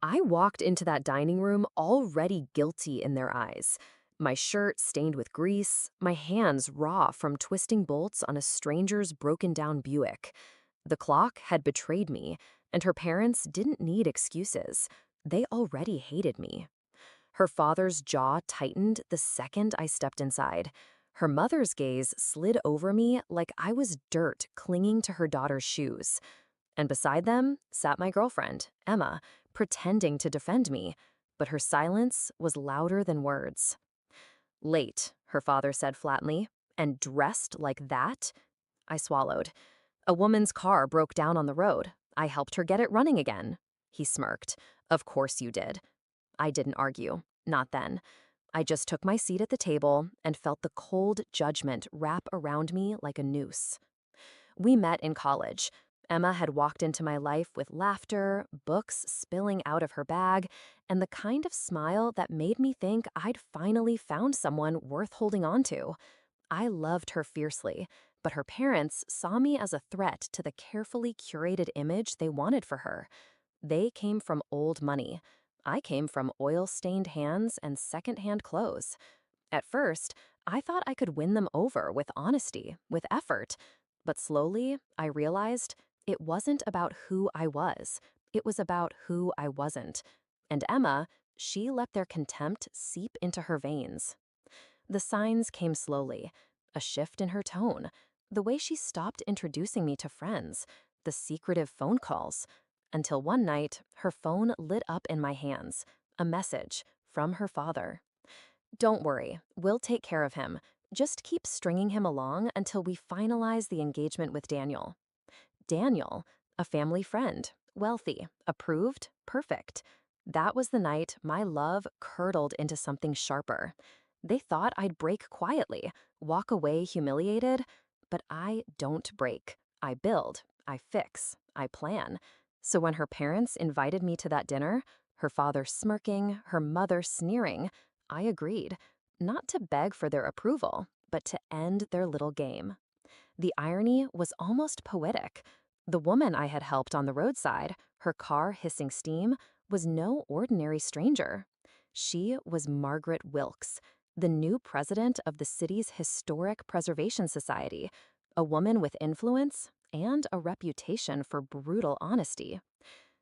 I walked into that dining room already guilty in their eyes. My shirt stained with grease, my hands raw from twisting bolts on a stranger's broken down Buick. The clock had betrayed me, and her parents didn't need excuses. They already hated me. Her father's jaw tightened the second I stepped inside. Her mother's gaze slid over me like I was dirt clinging to her daughter's shoes. And beside them sat my girlfriend, Emma, pretending to defend me, but her silence was louder than words. Late, her father said flatly, and dressed like that? I swallowed. A woman's car broke down on the road. I helped her get it running again. He smirked. Of course you did. I didn't argue. Not then. I just took my seat at the table and felt the cold judgment wrap around me like a noose. We met in college. Emma had walked into my life with laughter, books spilling out of her bag, and the kind of smile that made me think I'd finally found someone worth holding on to. I loved her fiercely, but her parents saw me as a threat to the carefully curated image they wanted for her. They came from old money. I came from oil-stained hands and second-hand clothes. At first, I thought I could win them over with honesty, with effort. But slowly, I realized it wasn't about who I was. It was about who I wasn't. And Emma, she let their contempt seep into her veins. The signs came slowly. A shift in her tone, the way she stopped introducing me to friends, the secretive phone calls. Until one night, her phone lit up in my hands. A message from her father. Don't worry, we'll take care of him. Just keep stringing him along until we finalize the engagement with Daniel. Daniel, a family friend, wealthy, approved, perfect. That was the night my love curdled into something sharper. They thought I'd break quietly, walk away humiliated, but I don't break. I build, I fix, I plan. So when her parents invited me to that dinner, her father smirking, her mother sneering, I agreed, not to beg for their approval, but to end their little game. The irony was almost poetic. The woman I had helped on the roadside, her car hissing steam, was no ordinary stranger. She was Margaret Wilkes, the new president of the city's Historic Preservation Society, a woman with influence and a reputation for brutal honesty.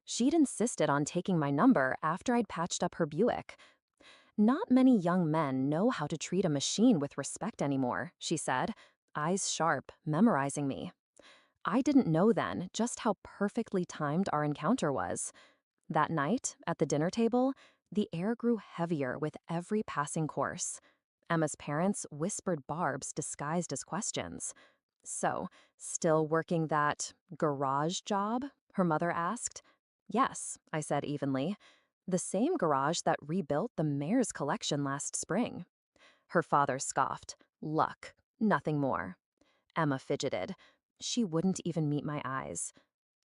She'd insisted on taking my number after I'd patched up her Buick. Not many young men know how to treat a machine with respect anymore, she said, eyes sharp, memorizing me. I didn't know then just how perfectly timed our encounter was. That night, at the dinner table, the air grew heavier with every passing course. Emma's parents whispered barbs disguised as questions. So, still working that garage job? Her mother asked. Yes, I said evenly. The same garage that rebuilt the mayor's collection last spring. Her father scoffed. Luck, nothing more. Emma fidgeted. She wouldn't even meet my eyes.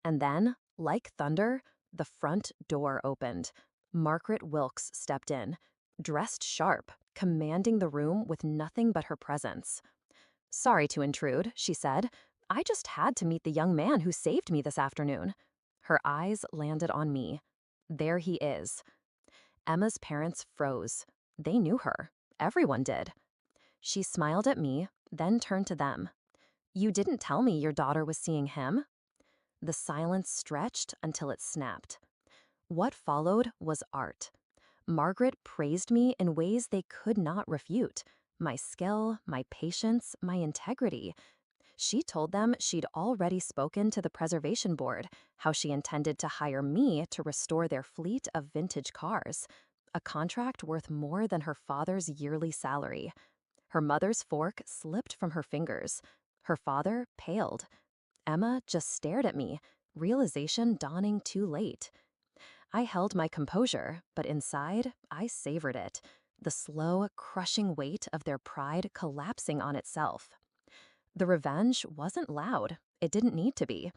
And then, like thunder, the front door opened. Margaret Wilkes stepped in, dressed sharp, commanding the room with nothing but her presence. Sorry to intrude, she said. I just had to meet the young man who saved me this afternoon. Her eyes landed on me. There he is. Emma's parents froze. They knew her. Everyone did. She smiled at me, then turned to them. You didn't tell me your daughter was seeing him? The silence stretched until it snapped. What followed was art. Margaret praised me in ways they could not refute. My skill, my patience, my integrity. She told them she'd already spoken to the preservation board, how she intended to hire me to restore their fleet of vintage cars, a contract worth more than her father's yearly salary. Her mother's fork slipped from her fingers. Her father paled. Emma just stared at me, realization dawning too late. I held my composure, but inside, I savored it, the slow, crushing weight of their pride collapsing on itself. The revenge wasn't loud. It didn't need to be.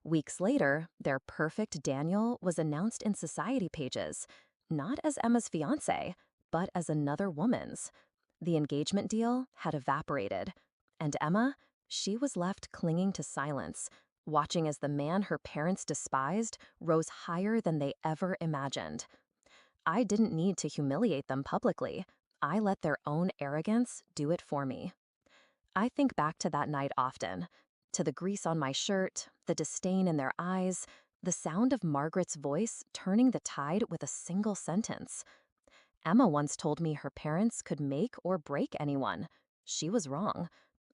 Weeks later, their perfect Daniel was announced in society pages, not as Emma's fiancé, but as another woman's. The engagement deal had evaporated, and Emma, she was left clinging to silence, watching as the man her parents despised rose higher than they ever imagined. I didn't need to humiliate them publicly. I let their own arrogance do it for me. I think back to that night often, to the grease on my shirt, the disdain in their eyes, the sound of Margaret's voice turning the tide with a single sentence. Emma once told me her parents could make or break anyone. She was wrong.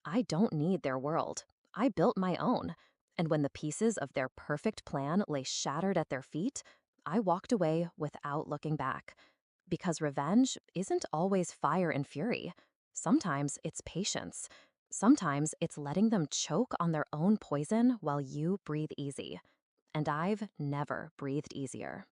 I don't need their world. I built my own. And when the pieces of their perfect plan lay shattered at their feet, I walked away without looking back. Because revenge isn't always fire and fury. Sometimes it's patience. Sometimes it's letting them choke on their own poison while you breathe easy. And I've never breathed easier.